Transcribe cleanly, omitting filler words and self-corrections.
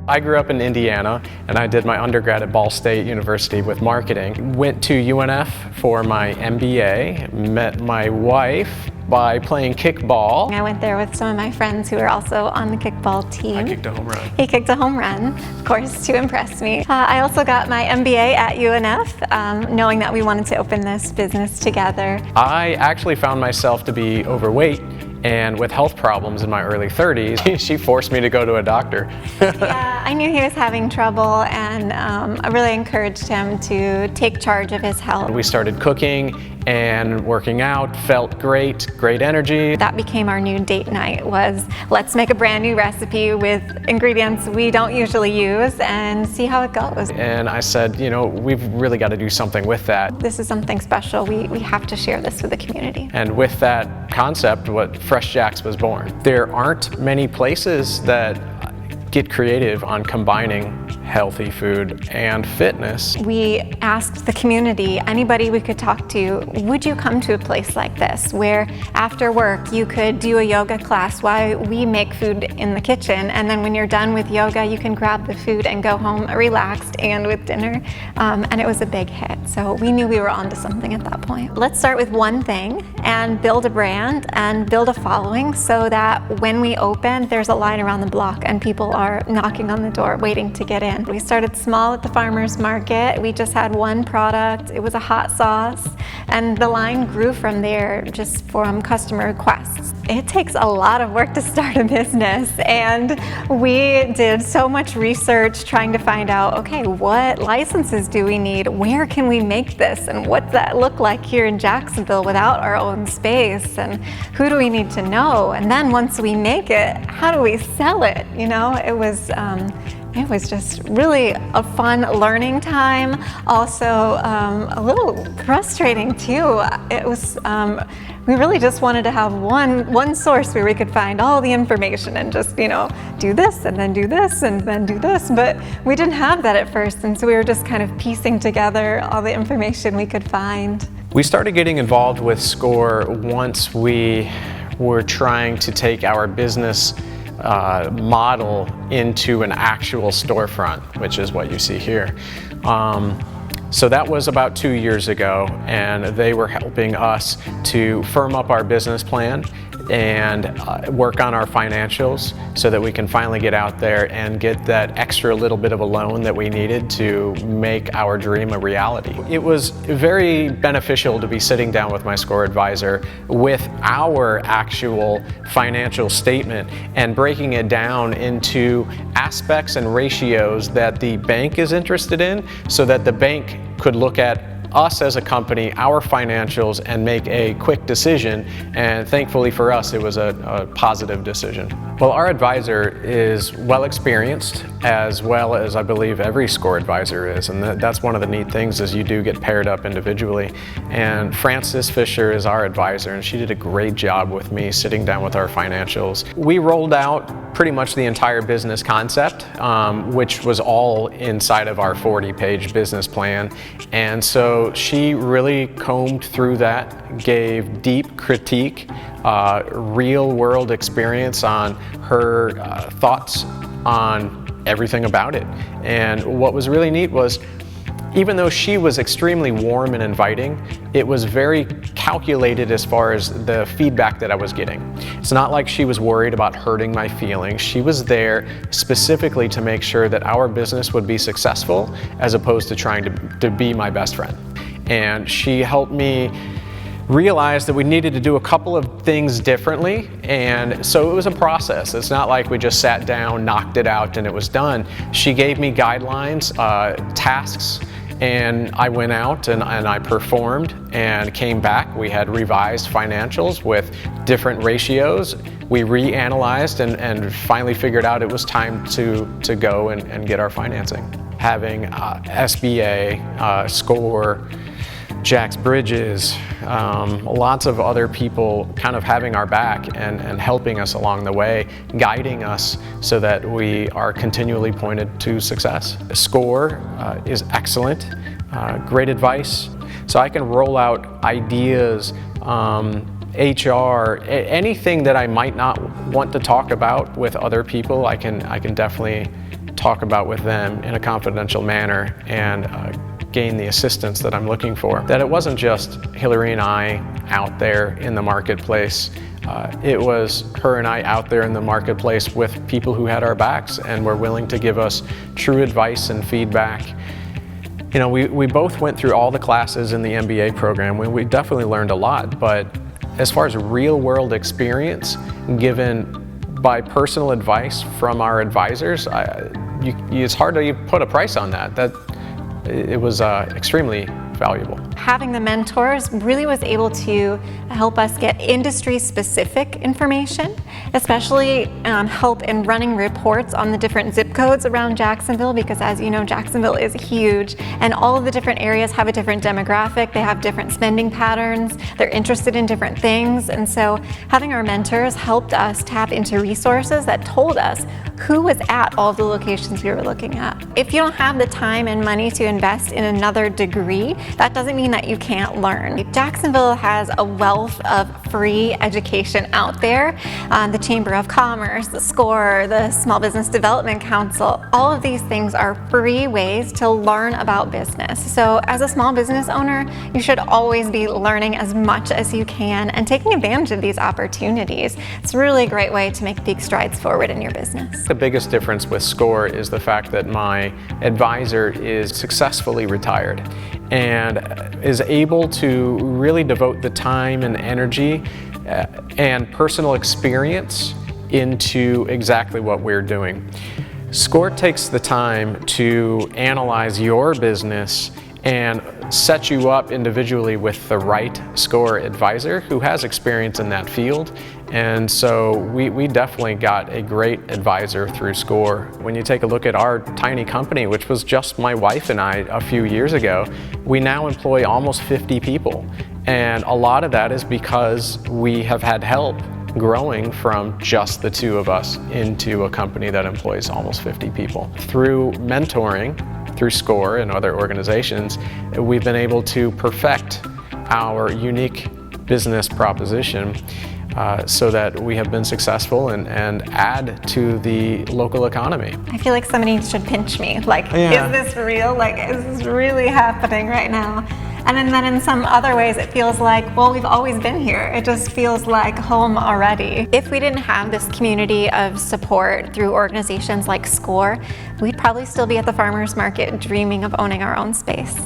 I grew up in Indiana, and I did my undergrad at Ball State University with marketing. Went to UNF for my MBA, met my wife by playing kickball. I went there with some of my friends who were also on the kickball team. I kicked a home run. He kicked a home run, of course, to impress me. I also got my MBA at UNF, knowing that we wanted to open this business together. I actually found myself to be overweight, and with health problems in my early 30s, she forced me to go to a doctor. Yeah, I knew he was having trouble, and I really encouraged him to take charge of his health. We started cooking and working out, felt great energy. That became our new date night, was let's make a brand new recipe with ingredients we don't usually use and see how it goes. And I said, you know, we've really got to do something with that. This is something special. We have to share this with the community. And with that concept, what FreshJax was born. There aren't many places that get creative on combining healthy food and fitness. We asked the community, anybody we could talk to, would you come to a place like this where after work you could do a yoga class while we make food in the kitchen, and then when you're done with yoga you can grab the food and go home relaxed and with dinner, and it was a big hit. So we knew we were onto something at that point. Let's start with one thing and build a brand and build a following so that when we open there's a line around the block and people are knocking on the door waiting to get in. We started small at the farmer's market. We just had one product. It was a hot sauce, and the line grew from there just from customer requests. It takes a lot of work to start a business, and we did so much research trying to find out, okay, what licenses do we need? Where can we make this? And what's that look like here in Jacksonville without our own space? And who do we need to know? And then once we make it, how do we sell it? You know, it was just really a fun learning time. Also, a little frustrating too. It was, we really just wanted to have one source where we could find all the information and just, you know, do this and then do this and then do this. But we didn't have that at first, and so we were just kind of piecing together all the information we could find. We started getting involved with SCORE once we were trying to take our business model into an actual storefront, which is what you see here. So that was about 2 years ago, and they were helping us to firm up our business plan and work on our financials so that we can finally get out there and get that extra little bit of a loan that we needed to make our dream a reality. It was very beneficial to be sitting down with my SCORE advisor with our actual financial statement and breaking it down into aspects and ratios that the bank is interested in, so that the bank could look at us as a company, our financials, and make a quick decision. And thankfully for us, it was a positive decision. Well, our advisor is well experienced, as well as I believe every SCORE advisor is, and that's one of the neat things, is you do get paired up individually. And Frances Fisher is our advisor, and she did a great job with me sitting down with our financials. We rolled out pretty much the entire business concept, which was all inside of our 40-page business plan. And so she really combed through that, gave deep critique, real world experience on her thoughts on everything about it. And what was really neat was, even though she was extremely warm and inviting, it was very calculated as far as the feedback that I was getting. It's not like she was worried about hurting my feelings. She was there specifically to make sure that our business would be successful, as opposed to trying to be my best friend. And she helped me realize that we needed to do a couple of things differently, and so it was a process. It's not like we just sat down, knocked it out, and it was done. She gave me guidelines, tasks, and I went out and I performed and came back. We had revised financials with different ratios. We reanalyzed and finally figured out it was time to go and get our financing. Having SBA, SCORE, JAX Bridges, lots of other people kind of having our back and helping us along the way, guiding us so that we are continually pointed to success. SCORE is excellent, great advice. So I can roll out ideas, HR, anything that I might not want to talk about with other people, I can definitely talk about with them in a confidential manner and gain the assistance that I'm looking for. That it wasn't just Hillary and I out there in the marketplace. It was her and I out there in the marketplace with people who had our backs and were willing to give us true advice and feedback. You know, we both went through all the classes in the MBA program. We definitely learned a lot, but as far as real world experience given by personal advice from our advisors, it's hard to put a price on that. It was extremely valuable. Having the mentors really was able to help us get industry-specific information, especially help in running reports on the different zip codes around Jacksonville, because as you know, Jacksonville is huge and all of the different areas have a different demographic, they have different spending patterns, they're interested in different things, and so having our mentors helped us tap into resources that told us who was at all the locations we were looking at. If you don't have the time and money to invest in another degree, that doesn't mean that you can't learn. Jacksonville has a wealth of free education out there. The Chamber of Commerce, the SCORE, the Small Business Development Council, all of these things are free ways to learn about business. So as a small business owner, you should always be learning as much as you can and taking advantage of these opportunities. It's a really great way to make big strides forward in your business. The biggest difference with SCORE is the fact that my advisor is successfully retired and is able to really devote the time and energy and personal experience into exactly what we're doing. SCORE takes the time to analyze your business and set you up individually with the right SCORE advisor who has experience in that field. And so we definitely got a great advisor through SCORE. When you take a look at our tiny company, which was just my wife and I a few years ago, we now employ almost 50 people. And a lot of that is because we have had help growing from just the two of us into a company that employs almost 50 people. Through mentoring, through SCORE and other organizations, we've been able to perfect our unique business proposition so that we have been successful and add to the local economy. I feel like somebody should pinch me. Like, Is this real? Like, is this really happening right now? And then in some other ways, it feels like, well, we've always been here. It just feels like home already. If we didn't have this community of support through organizations like SCORE, we'd probably still be at the farmers market dreaming of owning our own space.